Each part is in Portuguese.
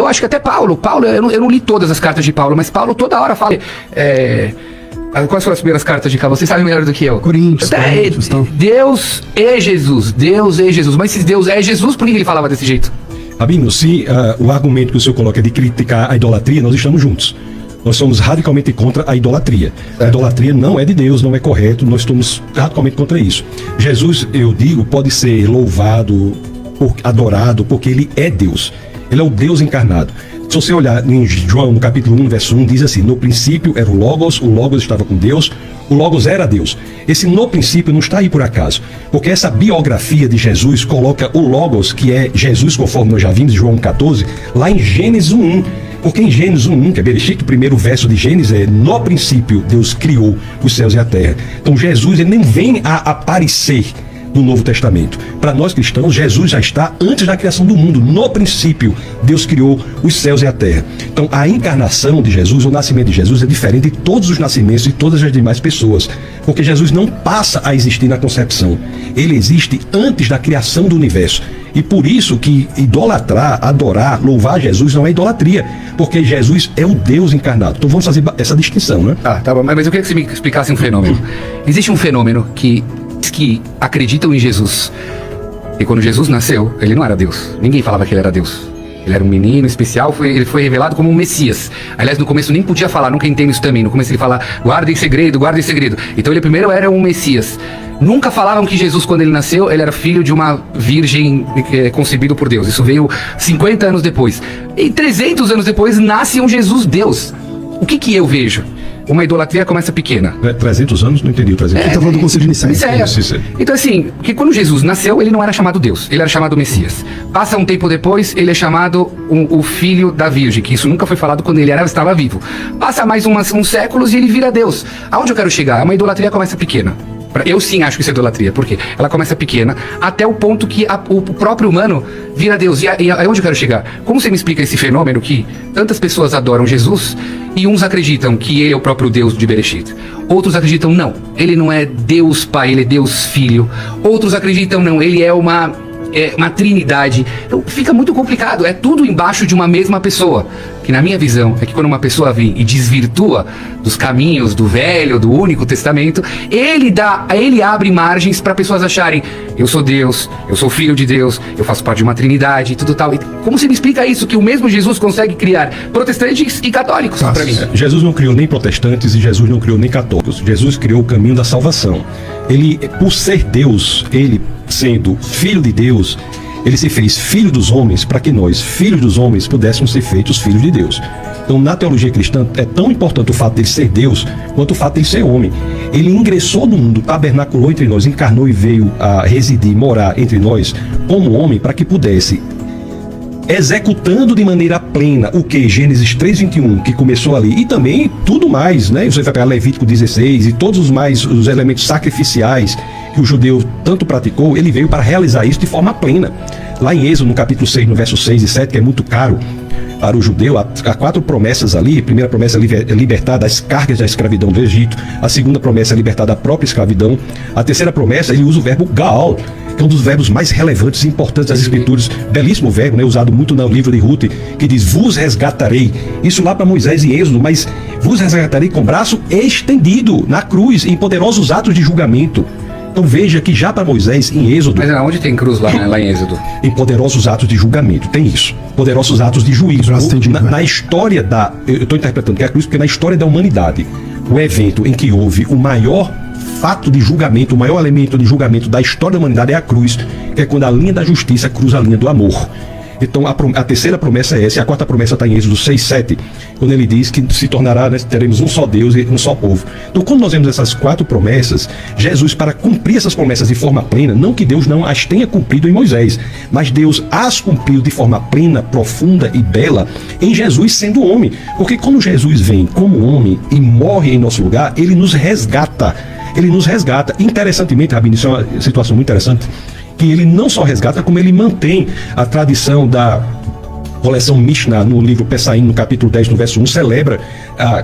Eu acho que até Paulo, eu não li todas as cartas de Paulo, mas Paulo toda hora fala... Quais foram as primeiras cartas de Paulo? Vocês sabem melhor do que eu. Coríntios. Deus é Jesus. Deus é Jesus. Mas se Deus é Jesus, por que ele falava desse jeito? Rabino, se o argumento que o senhor coloca é de criticar a idolatria, nós estamos juntos. Nós somos radicalmente contra a idolatria. A idolatria não é de Deus, não é correto, nós estamos radicalmente contra isso. Jesus, eu digo, pode ser louvado, adorado, porque ele é Deus. Ele é o Deus encarnado. Se você olhar em João, no capítulo 1, verso 1, diz assim: no princípio era o Logos estava com Deus, o Logos era Deus. Esse no princípio não está aí por acaso, porque essa biografia de Jesus coloca o Logos, que é Jesus, conforme nós já vimos em João 14, lá em Gênesis 1:1. Porque em Gênesis 1:1, que é Bereshit, o primeiro verso de Gênesis é: no princípio Deus criou os céus e a terra. Então Jesus, ele nem vem a aparecer no Novo Testamento. Para nós cristãos, Jesus já está antes da criação do mundo. No princípio, Deus criou os céus e a terra. Então, a encarnação de Jesus, o nascimento de Jesus é diferente de todos os nascimentos de todas as demais pessoas. Porque Jesus não passa a existir na concepção. Ele existe antes da criação do universo. E por isso que idolatrar, adorar, louvar Jesus não é idolatria. Porque Jesus é o Deus encarnado. Então vamos fazer essa distinção, né? Tá bom. Mas eu queria que você me explicasse um fenômeno. Existe um fenômeno que acreditam em Jesus. E quando Jesus nasceu, ele não era Deus. Ninguém falava que ele era Deus. Ele era um menino especial, ele foi revelado como um Messias. Aliás, no começo nem podia falar, nunca entendo isso também. No começo ele fala, guarda em segredo, guarda em segredo. Então ele primeiro era um Messias. Nunca falavam que Jesus, quando ele nasceu, ele era filho de uma virgem concebido por Deus. Isso veio 50 anos depois. E 300 anos depois, nasce um Jesus Deus. O que eu vejo? Uma idolatria começa pequena. 300 anos? Não entendi o 300. Ele está falando do Concílio de Nicéia. Então assim, que quando Jesus nasceu, ele não era chamado Deus, ele era chamado Messias. Passa um tempo depois, ele é chamado o filho da Virgem, que isso nunca foi falado quando ele estava vivo. Passa mais uns séculos e ele vira Deus. Aonde eu quero chegar? Uma idolatria começa pequena. Eu sim acho que isso é idolatria, porque ela começa pequena até o ponto que o próprio humano vira Deus. E aonde eu quero chegar? Como você me explica esse fenômeno que tantas pessoas adoram Jesus e uns acreditam que ele é o próprio Deus de Bereshit? Outros acreditam, não, ele não é Deus Pai, ele é Deus Filho. Outros acreditam, não, ele é uma trindade. Então fica muito complicado, é tudo embaixo de uma mesma pessoa. Que na minha visão é que quando uma pessoa vem e desvirtua dos caminhos do Velho, do Único Testamento, ele abre margens para pessoas acharem: eu sou Deus, eu sou filho de Deus, eu faço parte de uma trindade e tudo tal. E como você me explica isso, que o mesmo Jesus consegue criar protestantes e católicos para mim? Jesus não criou nem protestantes e Jesus não criou nem católicos. Jesus criou o caminho da salvação. Ele, por ser Deus, ele sendo filho de Deus, ele se fez filho dos homens para que nós, filhos dos homens, pudéssemos ser feitos filhos de Deus. Então, na teologia cristã, é tão importante o fato de ele ser Deus quanto o fato de ele ser homem. Ele ingressou no mundo, tabernaculou entre nós, encarnou e veio a residir, morar entre nós como homem para que pudesse, executando de maneira plena o que? Gênesis 3:21, que começou ali, e também tudo mais, né? Você vai pegar Levítico 16 e todos os elementos sacrificiais que o judeu tanto praticou, ele veio para realizar isso de forma plena. Lá em Êxodo, no capítulo 6, no verso 6 e 7, que é muito caro para o judeu, há 4 promessas ali. A primeira promessa é libertar das cargas da escravidão do Egito. A segunda promessa é libertar da própria escravidão. A terceira promessa, ele usa o verbo Gaal, que é um dos verbos mais relevantes e importantes das Escrituras. Belíssimo verbo, né, usado muito no livro de Ruth, que diz: vos resgatarei. Isso lá para Moisés em Êxodo, mas vos resgatarei com braço estendido na cruz, em poderosos atos de julgamento. Então veja que já para Moisés em Êxodo... Mas onde tem cruz lá, né, lá em Êxodo? Em poderosos atos de julgamento, tem isso. Poderosos atos de juízo. Na história da... Eu estou interpretando que é a cruz, porque na história da humanidade, o evento em que houve o maior fato de julgamento, o maior elemento de julgamento da história da humanidade é a cruz, que é quando a linha da justiça cruza a linha do amor. Então a terceira promessa é essa, e a quarta promessa está em Êxodo 6:7, quando ele diz que se tornará, né, teremos um só Deus e um só povo. Então quando nós vemos essas 4 promessas, Jesus, para cumprir essas promessas de forma plena, não que Deus não as tenha cumprido em Moisés, mas Deus as cumpriu de forma plena, profunda e bela em Jesus sendo homem. Porque quando Jesus vem como homem e morre em nosso lugar, ele nos resgata. Ele nos resgata. Interessantemente, Rabino, isso é uma situação muito interessante, que ele não só resgata, como ele mantém a tradição coleção Mishnah, no livro Pesaim, no capítulo 10, no verso 1, celebra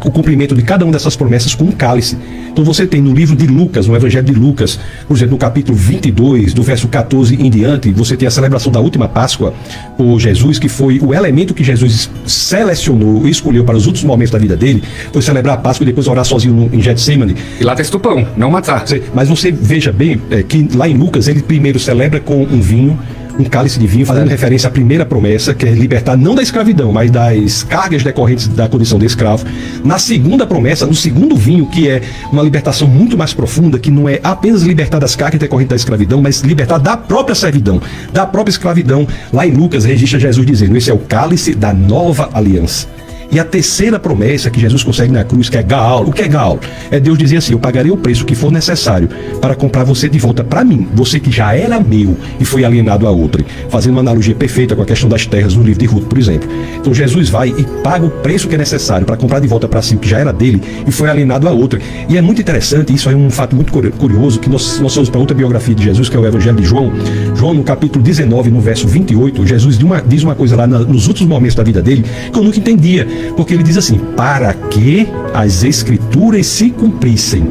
o cumprimento de cada uma dessas promessas com um cálice. Então você tem no livro de Lucas, no Evangelho de Lucas, por exemplo, no capítulo 22, do verso 14 em diante, você tem a celebração da última Páscoa por Jesus, que foi o elemento que Jesus selecionou e escolheu para os últimos momentos da vida dele, foi celebrar a Páscoa e depois orar sozinho em Getsemane. E lá testa o pão, não matar. Mas você veja bem que lá em Lucas ele primeiro celebra com um vinho, um cálice de vinho, fazendo referência à primeira promessa, que é libertar não da escravidão, mas das cargas decorrentes da condição de escravo. Na segunda promessa, no segundo vinho, que é uma libertação muito mais profunda, que não é apenas libertar das cargas decorrentes da escravidão, mas libertar da própria servidão, da própria escravidão. Lá em Lucas registra Jesus dizendo: esse é o cálice da nova aliança. E a terceira promessa que Jesus consegue na cruz, que é Gaal. O que é Gaal? É Deus dizer assim: eu pagarei o preço que for necessário para comprar você de volta para mim, você que já era meu e foi alienado a outrem. Fazendo uma analogia perfeita com a questão das terras no livro de Ruth, por exemplo. Então Jesus vai e paga o preço que é necessário para comprar de volta para si o que já era dele e foi alienado a outrem. E é muito interessante, isso é um fato muito curioso, que nós vamos para outra biografia de Jesus, que é o Evangelho de João. João, no capítulo 19, no verso 28, Jesus diz uma coisa lá nos últimos momentos da vida dele que eu nunca entendia. Porque ele diz assim: para que as escrituras se cumprissem.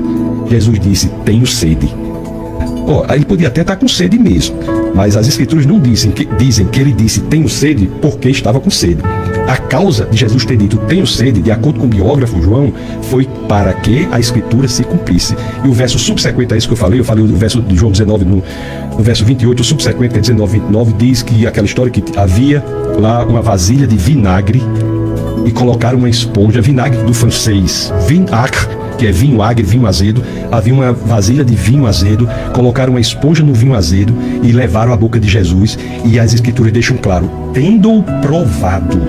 Jesus disse: tenho sede. Ele podia até estar com sede mesmo, mas as escrituras não dizem que ele disse tenho sede porque estava com sede. A causa de Jesus ter dito tenho sede, de acordo com o biógrafo João, foi para que a escritura se cumprisse. E o verso subsequente a isso que eu falei o verso de João 19 no verso 28, o subsequente, que é 19, 29, diz que aquela história que havia lá uma vasilha de vinagre e colocaram uma esponja, vinagre do francês, vinagre, que é vinho agre, vinho azedo. Havia uma vasilha de vinho azedo, colocaram uma esponja no vinho azedo e levaram à boca de Jesus. E as escrituras deixam claro: tendo-o provado,